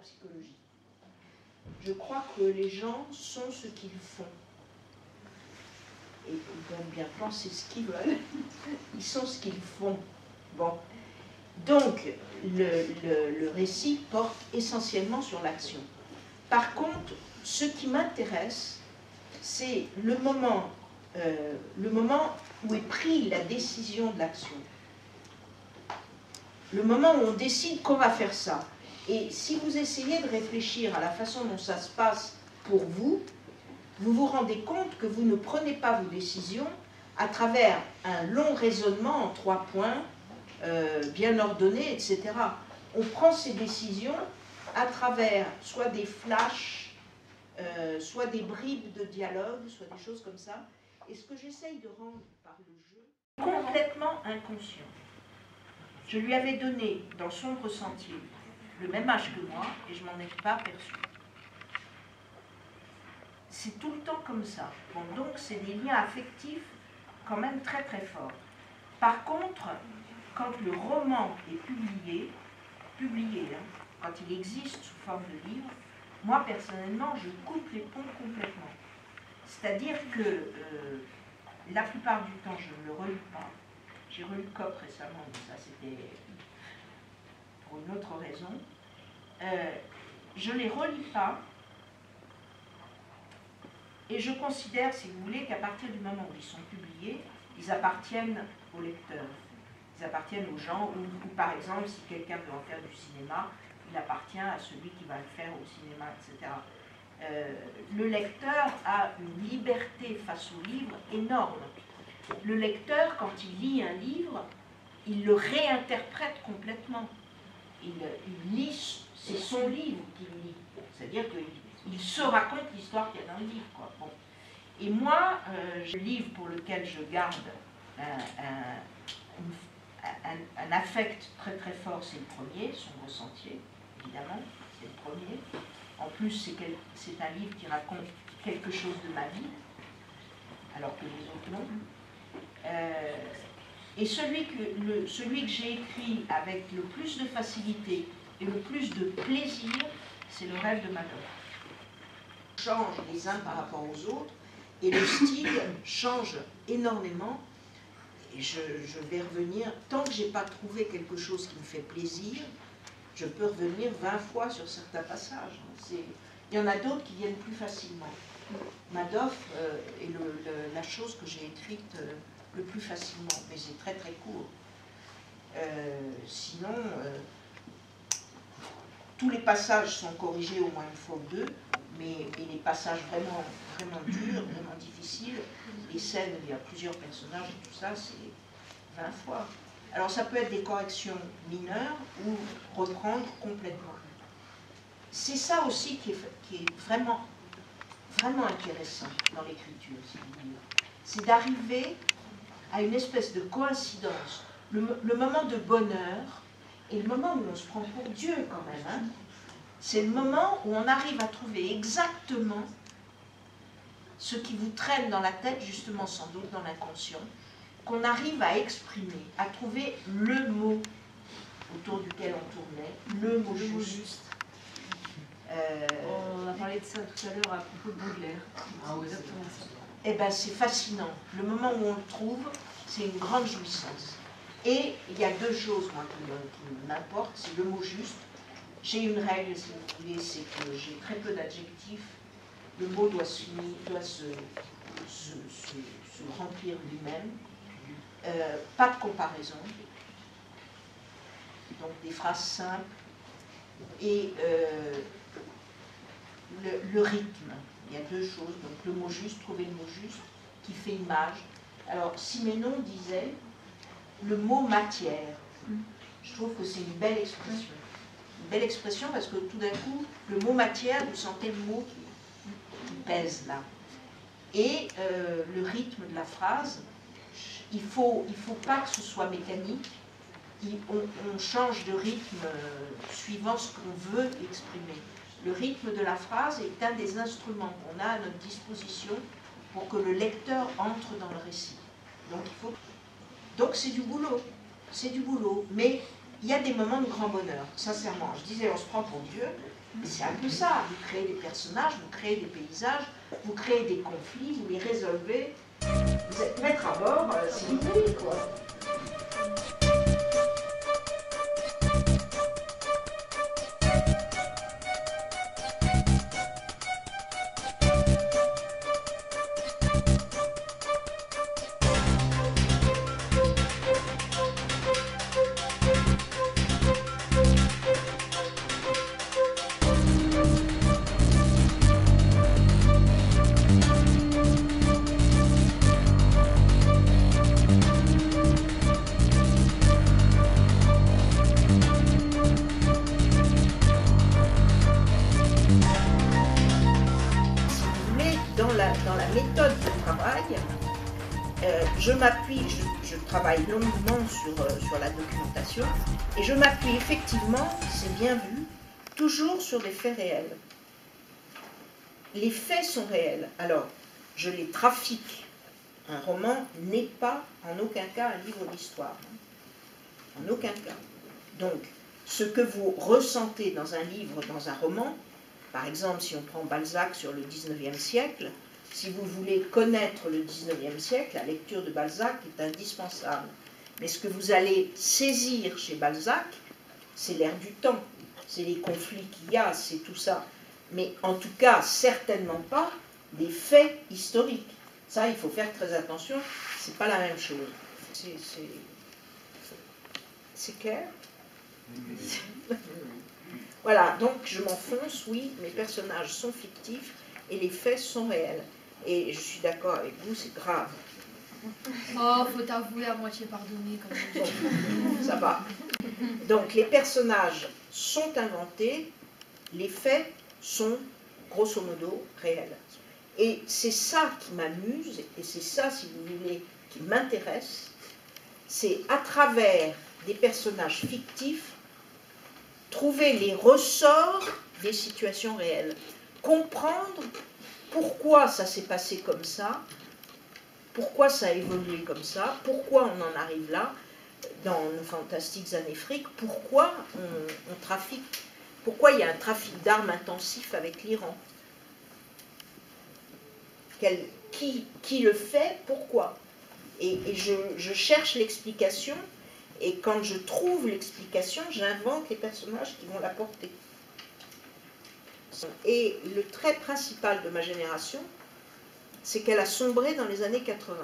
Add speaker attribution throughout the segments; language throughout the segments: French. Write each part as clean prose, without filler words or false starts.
Speaker 1: psychologie. Je crois que les gens sont ce qu'ils font. Et ils doivent bien penser ce qu'ils veulent. Ils sont ce qu'ils font. Bon. Donc, le récit porte essentiellement sur l'action. Par contre, ce qui m'intéresse, c'est le moment où est prise la décision de l'action. Le moment où on décide qu'on va faire ça. Et si vous essayez de réfléchir à la façon dont ça se passe pour vous, vous vous rendez compte que vous ne prenez pas vos décisions à travers un long raisonnement en 3 points, bien ordonné, etc. On prend ces décisions à travers soit des flashs, soit des bribes de dialogue, soit des choses comme ça. Et ce que j'essaye de rendre par le jeu, complètement inconscient. Je lui avais donné, dans Sombre Sentier, le même âge que moi, et je m'en ai pas aperçu. C'est tout le temps comme ça. Bon, donc c'est des liens affectifs quand même très très forts. Par contre, quand le roman est publié quand il existe sous forme de livre, moi personnellement je coupe les ponts complètement. C'est-à-dire que la plupart du temps je ne le relis pas. J'ai relu Coop récemment, mais ça c'était pour une autre raison. Je ne les relis pas et je considère, si vous voulez, qu'à partir du moment où ils sont publiés, ils appartiennent aux lecteurs. Ils appartiennent aux gens, ou par exemple, si quelqu'un veut en faire du cinéma, il appartient à celui qui va le faire au cinéma, etc. Le lecteur a une liberté face au livre énorme. Le lecteur, quand il lit un livre, il le réinterprète complètement. Il lit, c'est son livre qu'il lit. C'est-à-dire qu'il se raconte l'histoire qu'il y a dans le livre, quoi. Bon. Et moi, le livre pour lequel je garde un affect très très fort, c'est le premier, Sombre Sentier, évidemment, c'est le premier. En plus, c'est un livre qui raconte quelque chose de ma vie, alors que les autres non. Et celui que j'ai écrit avec le plus de facilité et le plus de plaisir, c'est Le Rêve de Madoff. On change les uns par rapport aux autres, et le style change énormément. Et je vais revenir, tant que je n'ai pas trouvé quelque chose qui me fait plaisir, je peux revenir 20 fois sur certains passages. Il y en a d'autres qui viennent plus facilement. Madoff est la chose que j'ai écrite le plus facilement, mais c'est très très court. Sinon, tous les passages sont corrigés au moins une fois ou deux, mais les passages vraiment, vraiment durs, vraiment difficiles, les scènes où il y a plusieurs personnages et tout ça, c'est 20 fois. Alors ça peut être des corrections mineures ou reprendre complètement. C'est ça aussi qui est vraiment, vraiment intéressant dans l'écriture, si vous voulez. C'est d'arriver à une espèce de coïncidence, le moment de bonheur et le moment où on se prend pour Dieu quand même. Hein. C'est le moment où on arrive à trouver exactement ce qui vous traîne dans la tête, justement sans doute dans l'inconscient, qu'on arrive à exprimer, à trouver le mot autour duquel on tournait, le mot juste.
Speaker 2: On a parlé de ça tout à l'heure à propos de Baudelaire.
Speaker 3: Ah oui,
Speaker 2: exactement ça.
Speaker 1: Eh bien, c'est fascinant. Le moment où on le trouve, c'est une grande jouissance. Et il y a deux choses, moi, qui m'importent. C'est le mot juste. J'ai une règle, si vous voulez, c'est que j'ai très peu d'adjectifs. Le mot doit se remplir lui-même. Pas de comparaison. Donc des phrases simples. Et le rythme. Il y a deux choses. Donc le mot juste, trouver le mot juste, qui fait image. Alors Siménon disait le mot matière. Je trouve que c'est une belle expression. Une belle expression parce que tout d'un coup, le mot matière, vous sentez le mot qui pèse là. Et le rythme de la phrase, il faut pas que ce soit mécanique. On change de rythme suivant ce qu'on veut exprimer. Le rythme de la phrase est un des instruments qu'on a à notre disposition pour que le lecteur entre dans le récit. Donc c'est du boulot, mais il y a des moments de grand bonheur, sincèrement. Je disais, on se prend pour Dieu, mais c'est un peu ça. Vous créez des personnages, vous créez des paysages, vous créez des conflits, vous les résolvez. Vous êtes maître à bord, c'est l'idée, quoi. Dans la méthode de travail, je travaille longuement sur la documentation, et je m'appuie effectivement, c'est bien vu, toujours sur des faits réels. Les faits sont réels, alors je les trafique. Un roman n'est pas en aucun cas un livre d'histoire, en aucun cas. Donc, ce que vous ressentez dans un livre, dans un roman, par exemple, si on prend Balzac sur le 19e siècle, si vous voulez connaître le 19e siècle, la lecture de Balzac est indispensable. Mais ce que vous allez saisir chez Balzac, c'est l'air du temps, c'est les conflits qu'il y a, c'est tout ça. Mais en tout cas, certainement pas des faits historiques. Ça, il faut faire très attention, c'est pas la même chose. C'est clair ? Voilà, donc je m'enfonce, oui, mes personnages sont fictifs et les faits sont réels. Et je suis d'accord avec vous, c'est grave.
Speaker 3: Oh, faut t'avouer à moitié pardonner quand même.
Speaker 1: Bon, ça va. Donc les personnages sont inventés, les faits sont grosso modo réels. Et c'est ça qui m'amuse, et c'est ça, si vous voulez, qui m'intéresse, c'est à travers des personnages fictifs, trouver les ressorts des situations réelles, comprendre pourquoi ça s'est passé comme ça, pourquoi ça a évolué comme ça, pourquoi on en arrive là, dans nos fantastiques années fric, pourquoi on trafique, pourquoi il y a un trafic d'armes intensif avec l'Iran. Qui le fait, pourquoi. Et je cherche l'explication, et quand je trouve l'explication, j'invente les personnages qui vont l'apporter. Et le trait principal de ma génération, c'est qu'elle a sombré dans les années 80.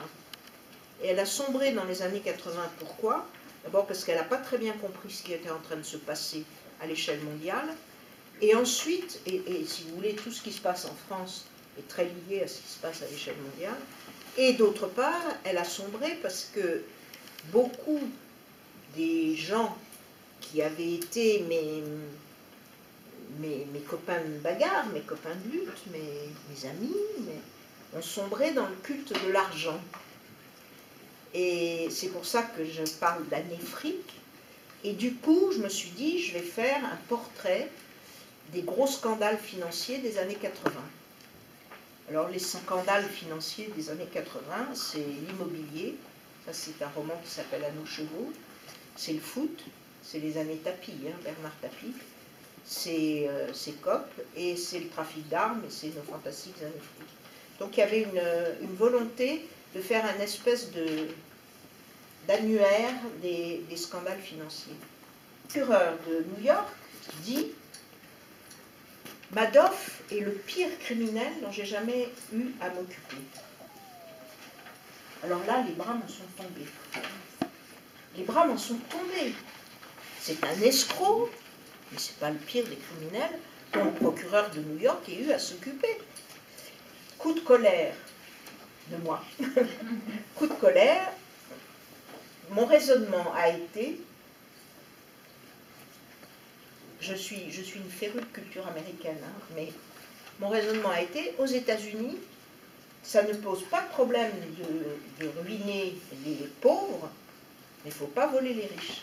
Speaker 1: Et elle a sombré dans les années 80, pourquoi? D'abord parce qu'elle n'a pas très bien compris ce qui était en train de se passer à l'échelle mondiale. Et ensuite, et si vous voulez, tout ce qui se passe en France est très lié à ce qui se passe à l'échelle mondiale. Et d'autre part, elle a sombré parce que beaucoup des gens qui avaient été mes copains de bagarre, mes copains de lutte, mes amis, ont sombré dans le culte de l'argent. Et c'est pour ça que je parle d'année fric. Et du coup, je me suis dit, je vais faire un portrait des gros scandales financiers des années 80. Alors, les scandales financiers des années 80, c'est l'immobilier. Ça, c'est un roman qui s'appelle À nos chevaux. C'est le foot, c'est les années Tapie, Bernard Tapie. C'est COP, et c'est le trafic d'armes, et c'est nos fantastiques années fric. Donc, il y avait une volonté de faire un espèce d'annuaire des scandales financiers. Le procureur de New York dit « Madoff est le pire criminel dont j'ai jamais eu à m'occuper. » Alors là, les bras m'en sont tombés. Les bras m'en sont tombés. C'est un escroc, mais ce n'est pas le pire des criminels dont le procureur de New York ait eu à s'occuper. Coup de colère de moi. Coup de colère. Mon raisonnement a été, je suis une férue de culture américaine, mais mon raisonnement a été, aux États-Unis, ça ne pose pas de problème de ruiner les pauvres, mais il ne faut pas voler les riches.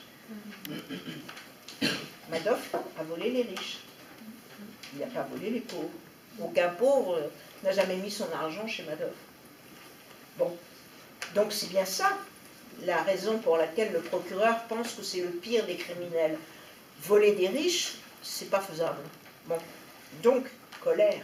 Speaker 1: Madoff a volé les riches. Il n'a pas volé les pauvres. Aucun pauvre n'a jamais mis son argent chez Madoff. Bon, donc c'est bien ça. la raison pour laquelle le procureur pense que c'est le pire des criminels. Voler des riches, c'est pas faisable. Bon, donc, colère.